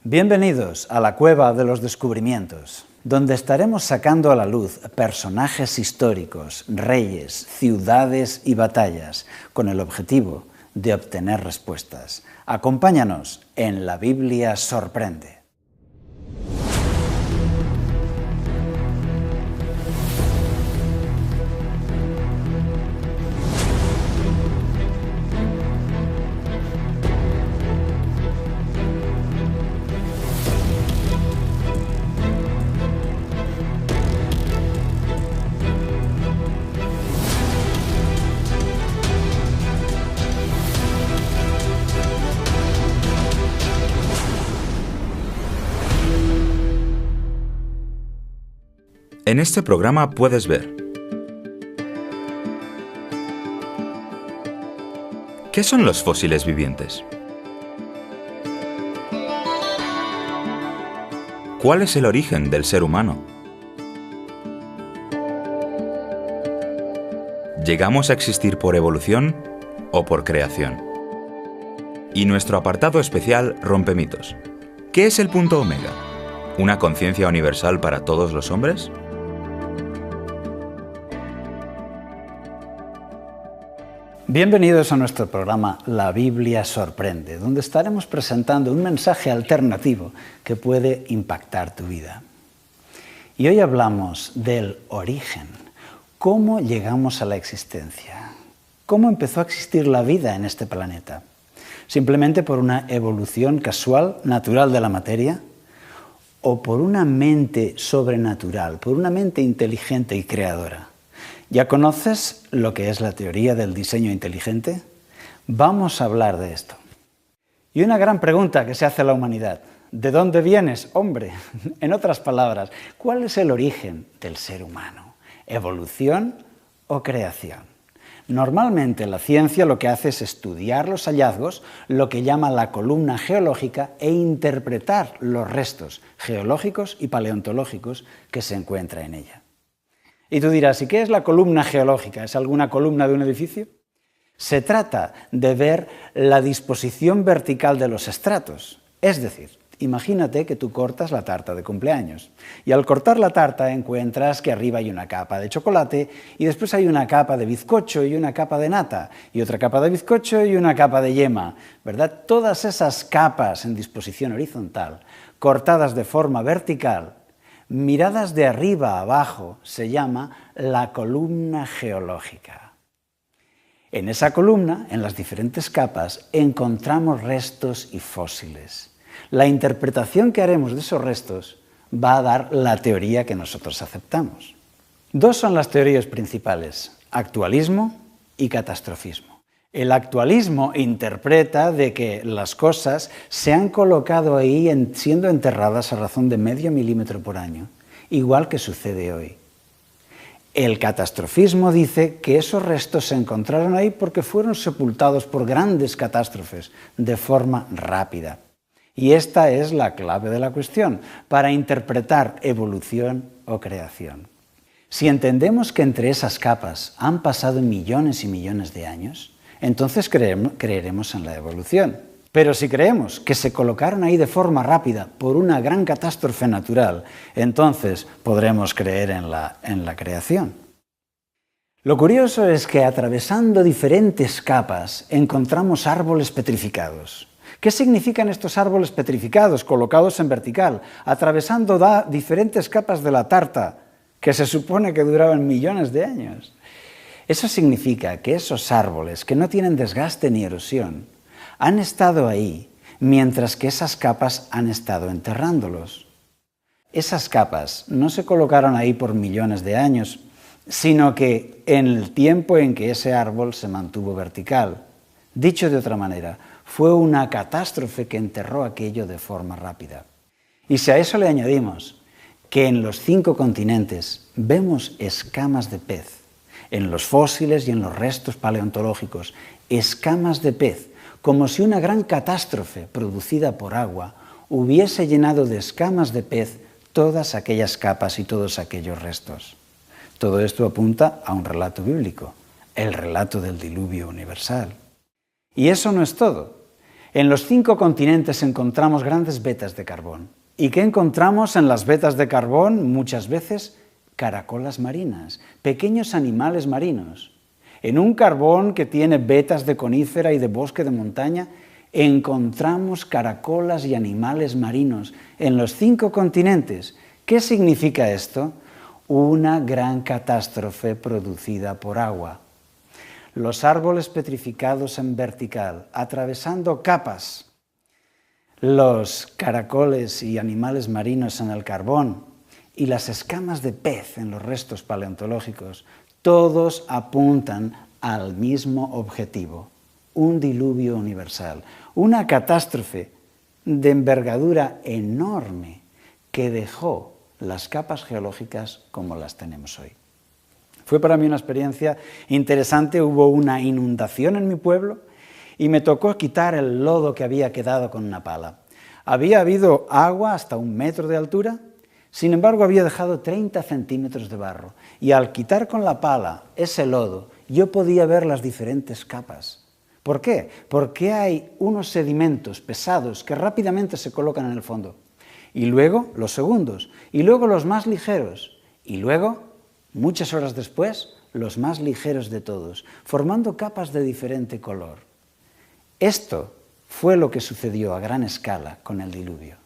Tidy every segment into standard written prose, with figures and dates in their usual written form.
Bienvenidos a la Cueva de los Descubrimientos, donde estaremos sacando a la luz personajes históricos, reyes, ciudades y batallas, con el objetivo de obtener respuestas. Acompáñanos en La Biblia Sorprende. En este programa puedes ver: ¿qué son los fósiles vivientes? ¿Cuál es el origen del ser humano? ¿Llegamos a existir por evolución o por creación? Y nuestro apartado especial Rompe Mitos. ¿Qué es el punto omega? ¿Una conciencia universal para todos los hombres? Bienvenidos a nuestro programa La Biblia Sorprende, donde estaremos presentando un mensaje alternativo que puede impactar tu vida. Y hoy hablamos del origen, cómo llegamos a la existencia, cómo empezó a existir la vida en este planeta. ¿Simplemente por una evolución casual, natural de la materia? ¿O por una mente sobrenatural, por una mente inteligente y creadora? ¿Ya conoces lo que es la teoría del diseño inteligente? Vamos a hablar de esto. Y una gran pregunta que se hace a la humanidad: ¿de dónde vienes, hombre? En otras palabras, ¿cuál es el origen del ser humano? ¿Evolución o creación? Normalmente la ciencia lo que hace es estudiar los hallazgos, lo que llama la columna geológica, e interpretar los restos geológicos y paleontológicos que se encuentran en ella. Y tú dirás, ¿y qué es la columna geológica? ¿Es alguna columna de un edificio? Se trata de ver la disposición vertical de los estratos. Es decir, imagínate que tú cortas la tarta de cumpleaños y al cortar la tarta encuentras que arriba hay una capa de chocolate y después hay una capa de bizcocho y una capa de nata y otra capa de bizcocho y una capa de yema, ¿verdad? Todas esas capas en disposición horizontal, cortadas de forma vertical, miradas de arriba a abajo, se llama la columna geológica. En esa columna, en las diferentes capas, encontramos restos y fósiles. La interpretación que haremos de esos restos va a dar la teoría que nosotros aceptamos. Dos son las teorías principales: actualismo y catastrofismo. El actualismo interpreta de que las cosas se han colocado ahí siendo enterradas a razón de medio milímetro por año, igual que sucede hoy. El catastrofismo dice que esos restos se encontraron ahí porque fueron sepultados por grandes catástrofes de forma rápida. Y esta es la clave de la cuestión para interpretar evolución o creación. Si entendemos que entre esas capas han pasado millones y millones de años, entonces creeremos en la evolución. Pero si creemos que se colocaron ahí de forma rápida por una gran catástrofe natural, entonces podremos creer en la creación. Lo curioso es que atravesando diferentes capas encontramos árboles petrificados. ¿Qué significan estos árboles petrificados colocados en vertical, atravesando diferentes capas de la tarta que se supone que duraban millones de años? Eso significa que esos árboles, que no tienen desgaste ni erosión, han estado ahí mientras que esas capas han estado enterrándolos. Esas capas no se colocaron ahí por millones de años, sino que en el tiempo en que ese árbol se mantuvo vertical. Dicho de otra manera, fue una catástrofe que enterró aquello de forma rápida. Y si a eso le añadimos que en los 5 continentes vemos escamas de pez, en los fósiles y en los restos paleontológicos, escamas de pez, como si una gran catástrofe producida por agua hubiese llenado de escamas de pez todas aquellas capas y todos aquellos restos. Todo esto apunta a un relato bíblico, el relato del diluvio universal. Y eso no es todo. En los 5 continentes encontramos grandes vetas de carbón. ¿Y qué encontramos en las vetas de carbón? Muchas veces caracolas marinas, pequeños animales marinos. En un carbón que tiene vetas de conífera y de bosque de montaña, encontramos caracolas y animales marinos en los 5 continentes. ¿Qué significa esto? Una gran catástrofe producida por agua. Los árboles petrificados en vertical, atravesando capas. Los caracoles y animales marinos en el carbón y las escamas de pez en los restos paleontológicos, todos apuntan al mismo objetivo, un diluvio universal, una catástrofe de envergadura enorme que dejó las capas geológicas como las tenemos hoy. Fue para mí una experiencia interesante. Hubo una inundación en mi pueblo y me tocó quitar el lodo que había quedado con una pala. Había habido agua hasta 1 metro de altura, sin embargo había dejado 30 centímetros de barro. Y al quitar con la pala ese lodo, yo podía ver las diferentes capas. ¿Por qué? Porque hay unos sedimentos pesados que rápidamente se colocan en el fondo. Y luego los segundos, y luego los más ligeros, y luego, muchas horas después, los más ligeros de todos, formando capas de diferente color. Esto fue lo que sucedió a gran escala con el diluvio.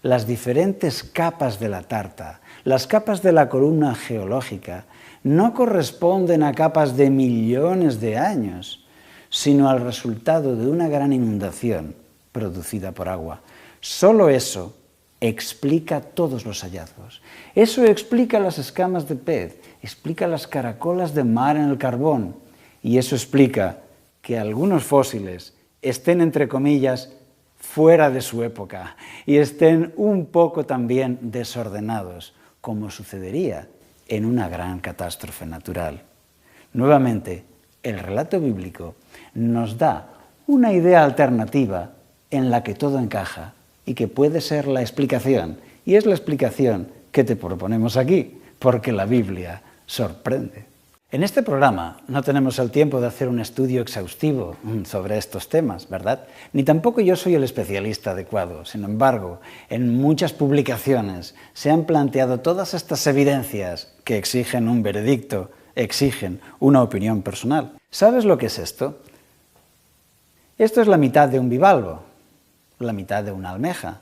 Las diferentes capas de la tarta, las capas de la columna geológica, no corresponden a capas de millones de años, sino al resultado de una gran inundación producida por agua. Solo eso explica todos los hallazgos. Eso explica las escamas de pez, explica las caracolas de mar en el carbón, y eso explica que algunos fósiles estén, entre comillas, fuera de su época y estén un poco también desordenados, como sucedería en una gran catástrofe natural. Nuevamente, el relato bíblico nos da una idea alternativa en la que todo encaja y que puede ser la explicación, y es la explicación que te proponemos aquí, porque la Biblia sorprende. En este programa no tenemos el tiempo de hacer un estudio exhaustivo sobre estos temas, ¿verdad? Ni tampoco yo soy el especialista adecuado. Sin embargo, en muchas publicaciones se han planteado todas estas evidencias que exigen un veredicto, exigen una opinión personal. ¿Sabes lo que es esto? Esto es la mitad de un bivalvo, la mitad de una almeja.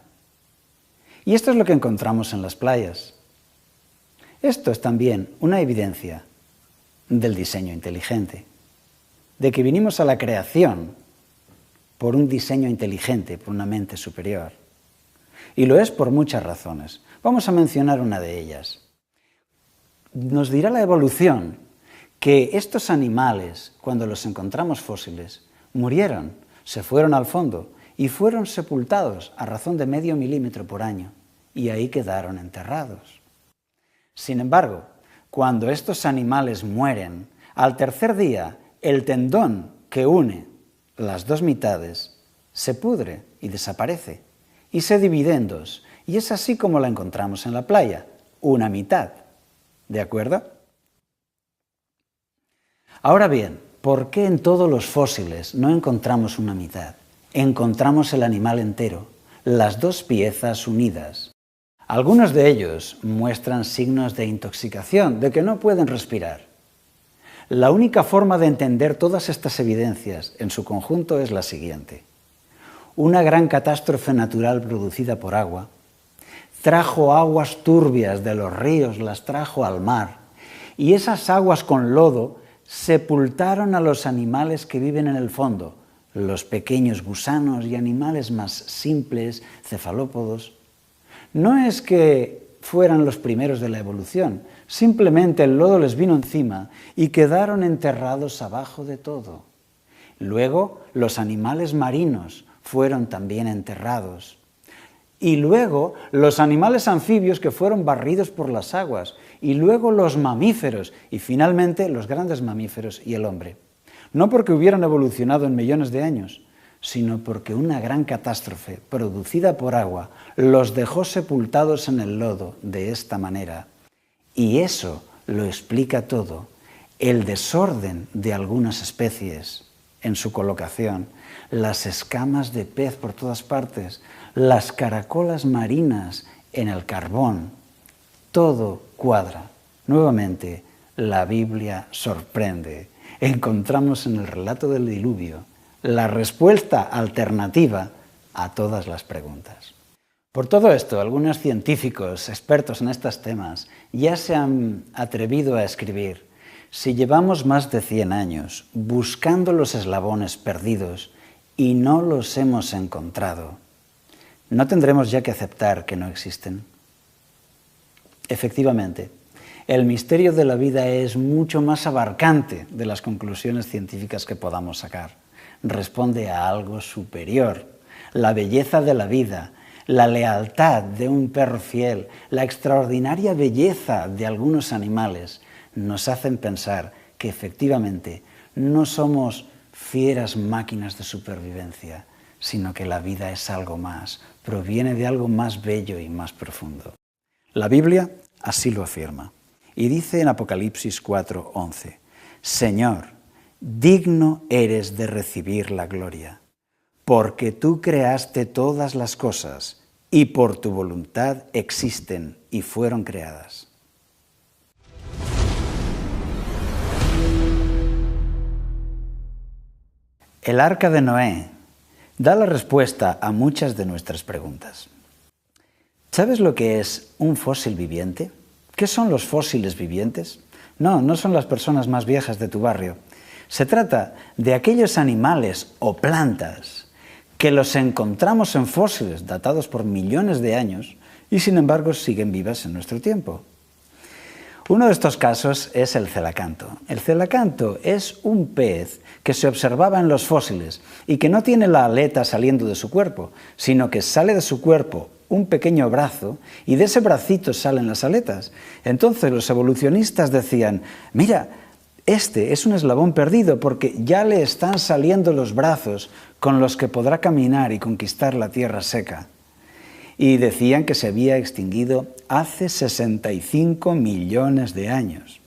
Y esto es lo que encontramos en las playas. Esto es también una evidencia del diseño inteligente, de que vinimos a la creación por un diseño inteligente, por una mente superior. Y lo es por muchas razones. Vamos a mencionar una de ellas. Nos dirá la evolución que estos animales, cuando los encontramos fósiles, murieron, se fueron al fondo y fueron sepultados a razón de medio milímetro por año, y ahí quedaron enterrados. Sin embargo, cuando estos animales mueren, al tercer día, el tendón que une las dos mitades se pudre y desaparece, y se divide en dos. Y es así como la encontramos en la playa, una mitad. ¿De acuerdo? Ahora bien, ¿por qué en todos los fósiles no encontramos una mitad? Encontramos el animal entero, las dos piezas unidas. Algunos de ellos muestran signos de intoxicación, de que no pueden respirar. La única forma de entender todas estas evidencias en su conjunto es la siguiente. Una gran catástrofe natural producida por agua trajo aguas turbias de los ríos, las trajo al mar, y esas aguas con lodo sepultaron a los animales que viven en el fondo, los pequeños gusanos y animales más simples, cefalópodos. No es que fueran los primeros de la evolución, simplemente el lodo les vino encima y quedaron enterrados abajo de todo. Luego los animales marinos fueron también enterrados. Y luego los animales anfibios que fueron barridos por las aguas. Y luego los mamíferos y finalmente los grandes mamíferos y el hombre. No porque hubieran evolucionado en millones de años, sino porque una gran catástrofe producida por agua los dejó sepultados en el lodo de esta manera. Y eso lo explica todo. El desorden de algunas especies, en su colocación, las escamas de pez por todas partes, las caracolas marinas en el carbón, todo cuadra. Nuevamente, la Biblia sorprende. Encontramos en el relato del diluvio la respuesta alternativa a todas las preguntas. Por todo esto, algunos científicos expertos en estos temas ya se han atrevido a escribir: si llevamos más de 100 años buscando los eslabones perdidos y no los hemos encontrado, ¿no tendremos ya que aceptar que no existen? Efectivamente, el misterio de la vida es mucho más abarcante de las conclusiones científicas que podamos sacar. Responde a algo superior. La belleza de la vida, la lealtad de un perro fiel, la extraordinaria belleza de algunos animales nos hacen pensar que efectivamente no somos fieras máquinas de supervivencia, sino que la vida es algo más, proviene de algo más bello y más profundo. La Biblia así lo afirma. Y dice en Apocalipsis 4:11, Señor, digno eres de recibir la gloria, porque tú creaste todas las cosas y por tu voluntad existen y fueron creadas. El Arca de Noé da la respuesta a muchas de nuestras preguntas. ¿Sabes lo que es un fósil viviente? ¿Qué son los fósiles vivientes? No son las personas más viejas de tu barrio. Se trata de aquellos animales o plantas que los encontramos en fósiles datados por millones de años y sin embargo siguen vivas en nuestro tiempo. Uno de estos casos es el celacanto. El celacanto es un pez que se observaba en los fósiles y que no tiene la aleta saliendo de su cuerpo, sino que sale de su cuerpo un pequeño brazo y de ese bracito salen las aletas. Entonces los evolucionistas decían, mira, este es un eslabón perdido porque ya le están saliendo los brazos con los que podrá caminar y conquistar la tierra seca. Y decían que se había extinguido hace 65 millones de años.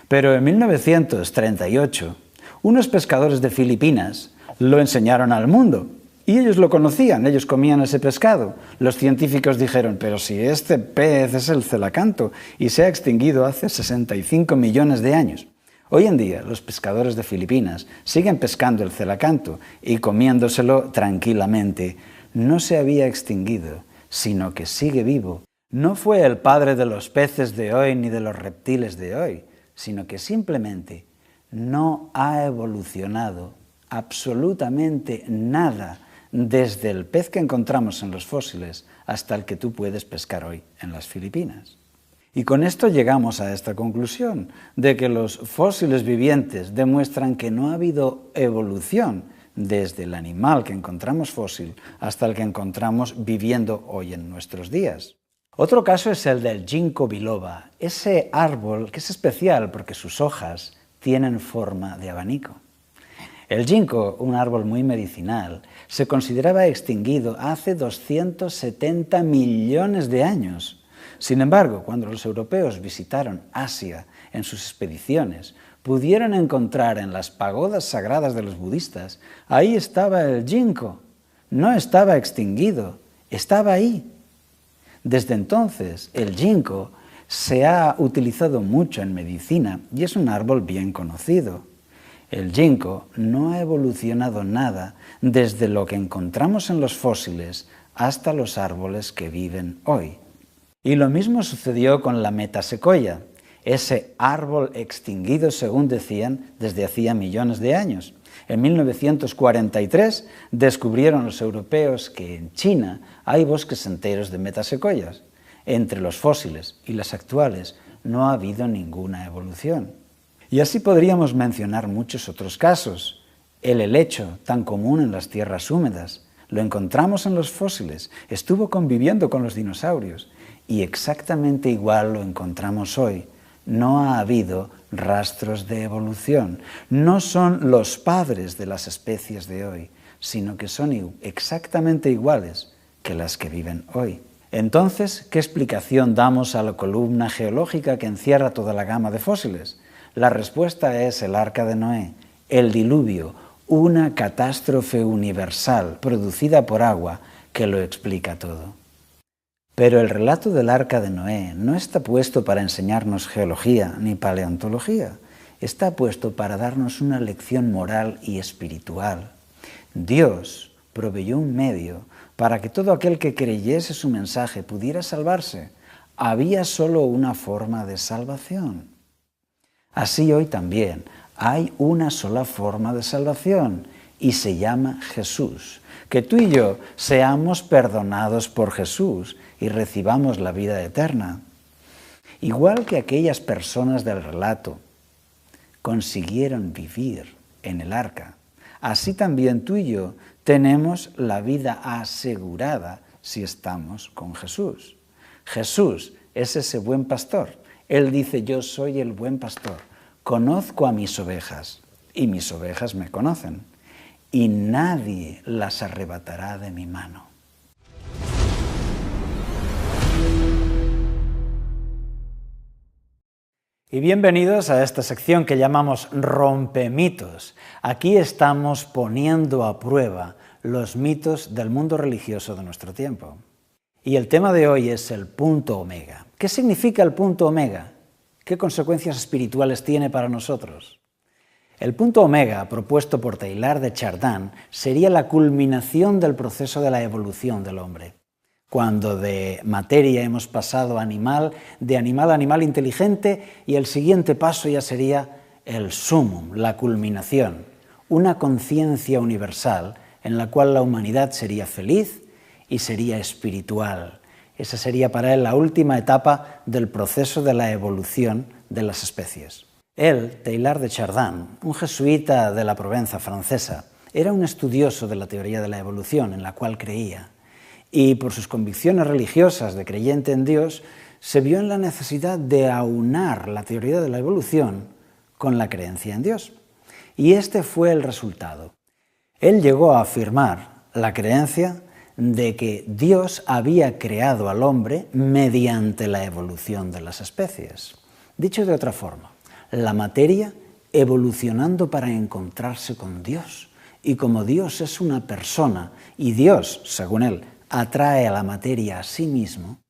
Pero en 1938, unos pescadores de Filipinas lo enseñaron al mundo. Y ellos lo conocían, ellos comían ese pescado. Los científicos dijeron, pero si este pez es el celacanto y se ha extinguido hace 65 millones de años. Hoy en día los pescadores de Filipinas siguen pescando el celacanto y comiéndoselo tranquilamente. No se había extinguido, sino que sigue vivo. No fue el padre de los peces de hoy ni de los reptiles de hoy, sino que simplemente no ha evolucionado absolutamente nada desde el pez que encontramos en los fósiles hasta el que tú puedes pescar hoy en las Filipinas. Y con esto llegamos a esta conclusión, de que los fósiles vivientes demuestran que no ha habido evolución desde el animal que encontramos fósil hasta el que encontramos viviendo hoy en nuestros días. Otro caso es el del ginkgo biloba, ese árbol que es especial porque sus hojas tienen forma de abanico. El ginkgo, un árbol muy medicinal, se consideraba extinguido hace 270 millones de años. Sin embargo, cuando los europeos visitaron Asia en sus expediciones, pudieron encontrar en las pagodas sagradas de los budistas, ahí estaba el ginkgo. No estaba extinguido, estaba ahí. Desde entonces, el ginkgo se ha utilizado mucho en medicina y es un árbol bien conocido. El ginkgo no ha evolucionado nada desde lo que encontramos en los fósiles hasta los árboles que viven hoy. Y lo mismo sucedió con la metasecoya, ese árbol extinguido, según decían, desde hacía millones de años. En 1943 descubrieron los europeos que en China hay bosques enteros de metasecoyas. Entre los fósiles y las actuales no ha habido ninguna evolución. Y así podríamos mencionar muchos otros casos. El helecho, tan común en las tierras húmedas, lo encontramos en los fósiles, estuvo conviviendo con los dinosaurios y exactamente igual lo encontramos hoy. No ha habido rastros de evolución. No son los padres de las especies de hoy, sino que son exactamente iguales que las que viven hoy. Entonces, ¿qué explicación damos a la columna geológica que encierra toda la gama de fósiles? La respuesta es el Arca de Noé, el diluvio, una catástrofe universal producida por agua que lo explica todo. Pero el relato del arca de Noé no está puesto para enseñarnos geología ni paleontología, está puesto para darnos una lección moral y espiritual. Dios proveyó un medio para que todo aquel que creyese su mensaje pudiera salvarse. Había solo una forma de salvación. Así hoy también hay una sola forma de salvación y se llama Jesús. Que tú y yo seamos perdonados por Jesús y recibamos la vida eterna. Igual que aquellas personas del relato consiguieron vivir en el arca, así también tú y yo tenemos la vida asegurada si estamos con Jesús. Jesús es ese buen pastor. Él dice, yo soy el buen pastor. Conozco a mis ovejas y mis ovejas me conocen y nadie las arrebatará de mi mano. Y bienvenidos a esta sección que llamamos Rompemitos. Aquí estamos poniendo a prueba los mitos del mundo religioso de nuestro tiempo. Y el tema de hoy es el punto omega. ¿Qué significa el punto omega? ¿Qué consecuencias espirituales tiene para nosotros? El punto omega, propuesto por Teilhard de Chardin, sería la culminación del proceso de la evolución del hombre. Cuando de materia hemos pasado a animal, de animal a animal inteligente, y el siguiente paso ya sería el sumum, la culminación, una conciencia universal en la cual la humanidad sería feliz y sería espiritual. Esa sería para él la última etapa del proceso de la evolución de las especies. Él, Teilhard de Chardin, un jesuita de la Provenza francesa, era un estudioso de la teoría de la evolución en la cual creía. Y por sus convicciones religiosas de creyente en Dios, se vio en la necesidad de aunar la teoría de la evolución con la creencia en Dios. Y este fue el resultado. Él llegó a afirmar la creencia de que Dios había creado al hombre mediante la evolución de las especies. Dicho de otra forma, la materia evolucionando para encontrarse con Dios. Y como Dios es una persona y Dios, según él, atrae a la materia a sí mismo,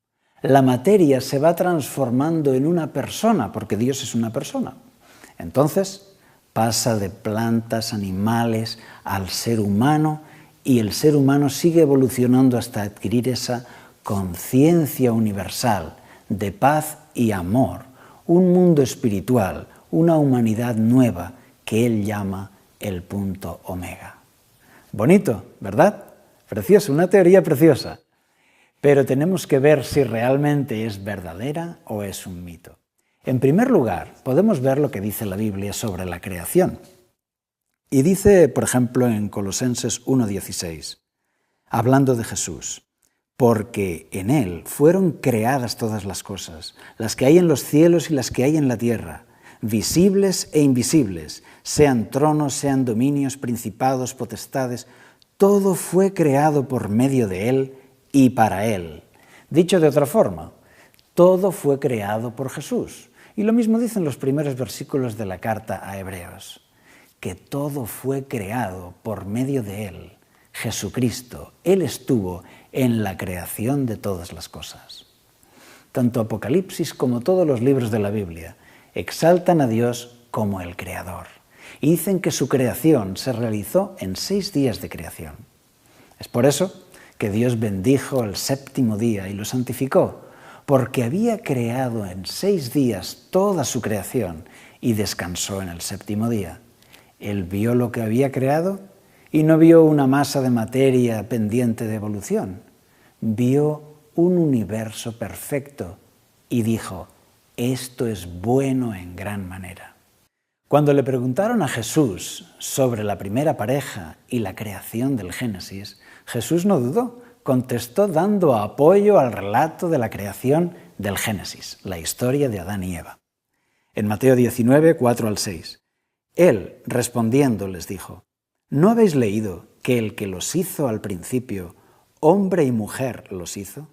la materia se va transformando en una persona, porque Dios es una persona. Entonces pasa de plantas, animales, al ser humano, y el ser humano sigue evolucionando hasta adquirir esa conciencia universal de paz y amor, un mundo espiritual, una humanidad nueva que él llama el punto omega. Bonito, ¿verdad? Precioso, una teoría preciosa. Pero tenemos que ver si realmente es verdadera o es un mito. En primer lugar, podemos ver lo que dice la Biblia sobre la creación. Y dice, por ejemplo, en Colosenses 1:16, hablando de Jesús, porque en Él fueron creadas todas las cosas, las que hay en los cielos y las que hay en la tierra, visibles e invisibles, sean tronos, sean dominios, principados, potestades, todo fue creado por medio de Él y para Él. Dicho de otra forma, todo fue creado por Jesús. Y lo mismo dicen los primeros versículos de la carta a Hebreos, que todo fue creado por medio de Él, Jesucristo. Él estuvo en la creación de todas las cosas. Tanto Apocalipsis como todos los libros de la Biblia exaltan a Dios como el Creador. Y dicen que su creación se realizó en 6 días de creación. Es por eso que Dios bendijo el séptimo día y lo santificó, porque había creado en 6 días toda su creación y descansó en el séptimo día. Él vio lo que había creado y no vio una masa de materia pendiente de evolución. Vio un universo perfecto y dijo, esto es bueno en gran manera. Cuando le preguntaron a Jesús sobre la primera pareja y la creación del Génesis, Jesús no dudó, contestó dando apoyo al relato de la creación del Génesis, la historia de Adán y Eva. En Mateo 19, 4-6, Él, respondiendo, les dijo, ¿no habéis leído que el que los hizo al principio, hombre y mujer los hizo?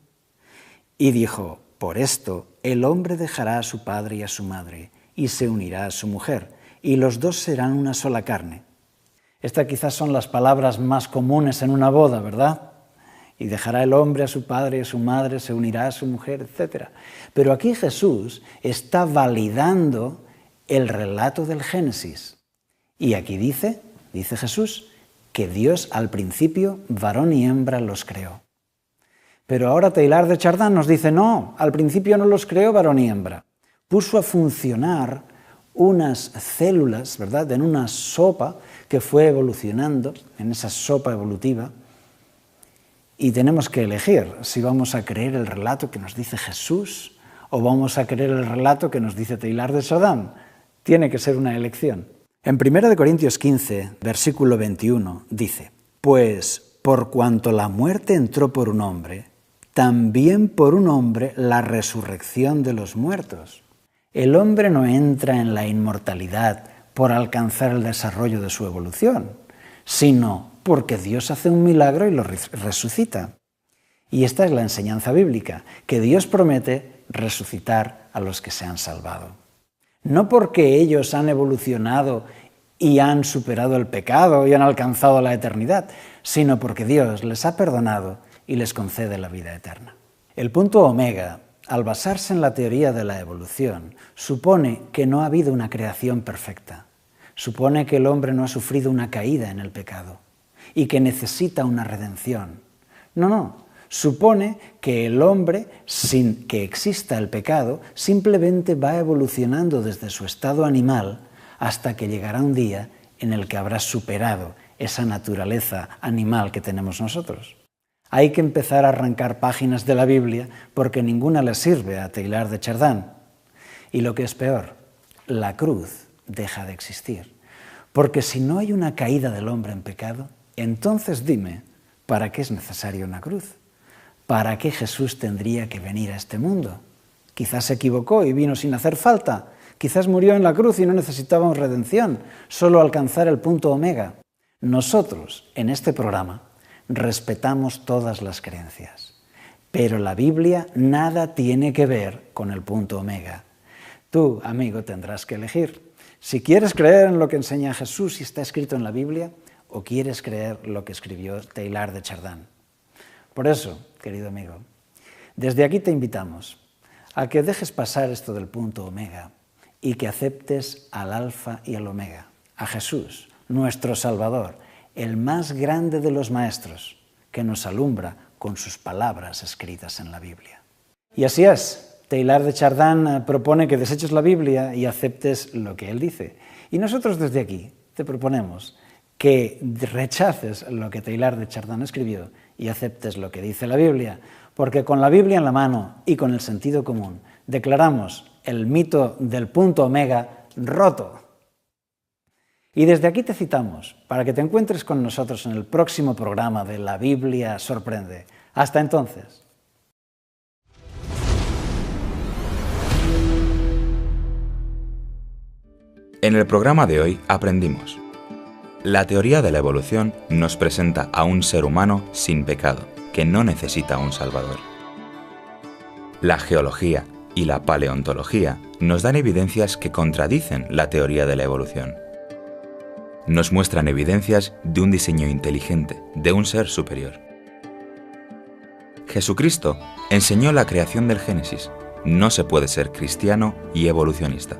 Y dijo, por esto el hombre dejará a su padre y a su madre, y se unirá a su mujer, y los dos serán una sola carne. Estas quizás son las palabras más comunes en una boda, ¿verdad? Y dejará el hombre a su padre y a su madre, se unirá a su mujer, etc. Pero aquí Jesús está validando el relato del Génesis. Y aquí dice Jesús, que Dios al principio, varón y hembra, los creó. Pero ahora Teilhard de Chardin nos dice, no, al principio no los creó varón y hembra. Puso a funcionar unas células, ¿verdad?, en una sopa que fue evolucionando, en esa sopa evolutiva, y tenemos que elegir si vamos a creer el relato que nos dice Jesús o vamos a creer el relato que nos dice Teilhard de Chardin. Tiene que ser una elección. En 1 Corintios 15, versículo 21, dice, pues por cuanto la muerte entró por un hombre, también por un hombre la resurrección de los muertos. El hombre no entra en la inmortalidad por alcanzar el desarrollo de su evolución, sino porque Dios hace un milagro y lo resucita. Y esta es la enseñanza bíblica, que Dios promete resucitar a los que se han salvado. No porque ellos han evolucionado y han superado el pecado y han alcanzado la eternidad, sino porque Dios les ha perdonado y les concede la vida eterna. El punto omega, al basarse en la teoría de la evolución, supone que no ha habido una creación perfecta. Supone que el hombre no ha sufrido una caída en el pecado y que necesita una redención. No. Supone que el hombre, sin que exista el pecado, simplemente va evolucionando desde su estado animal hasta que llegará un día en el que habrá superado esa naturaleza animal que tenemos nosotros. Hay que empezar a arrancar páginas de la Biblia porque ninguna le sirve a Teilhard de Chardin. Y lo que es peor, la cruz deja de existir. Porque si no hay una caída del hombre en pecado, entonces dime, ¿para qué es necesaria una cruz? ¿Para qué Jesús tendría que venir a este mundo? Quizás se equivocó y vino sin hacer falta. Quizás murió en la cruz y no necesitábamos redención, solo alcanzar el punto omega. Nosotros, en este programa, respetamos todas las creencias, pero la Biblia nada tiene que ver con el punto omega. Tú, amigo, tendrás que elegir. Si quieres creer en lo que enseña Jesús y está escrito en la Biblia, o quieres creer lo que escribió Teilhard de Chardin. Por eso, querido amigo, desde aquí te invitamos a que dejes pasar esto del punto omega y que aceptes al alfa y al omega, a Jesús, nuestro Salvador, el más grande de los maestros, que nos alumbra con sus palabras escritas en la Biblia. Y así es, Teilhard de Chardin propone que deseches la Biblia y aceptes lo que él dice. Y nosotros desde aquí te proponemos que rechaces lo que Teilhard de Chardin escribió y aceptes lo que dice la Biblia, porque con la Biblia en la mano y con el sentido común declaramos el mito del punto omega roto. Y desde aquí te citamos para que te encuentres con nosotros en el próximo programa de La Biblia Sorprende. Hasta entonces. En el programa de hoy aprendimos: la teoría de la evolución nos presenta a un ser humano sin pecado, que no necesita un salvador. La geología y la paleontología nos dan evidencias que contradicen la teoría de la evolución. Nos muestran evidencias de un diseño inteligente, de un ser superior. Jesucristo enseñó la creación del Génesis. No se puede ser cristiano y evolucionista.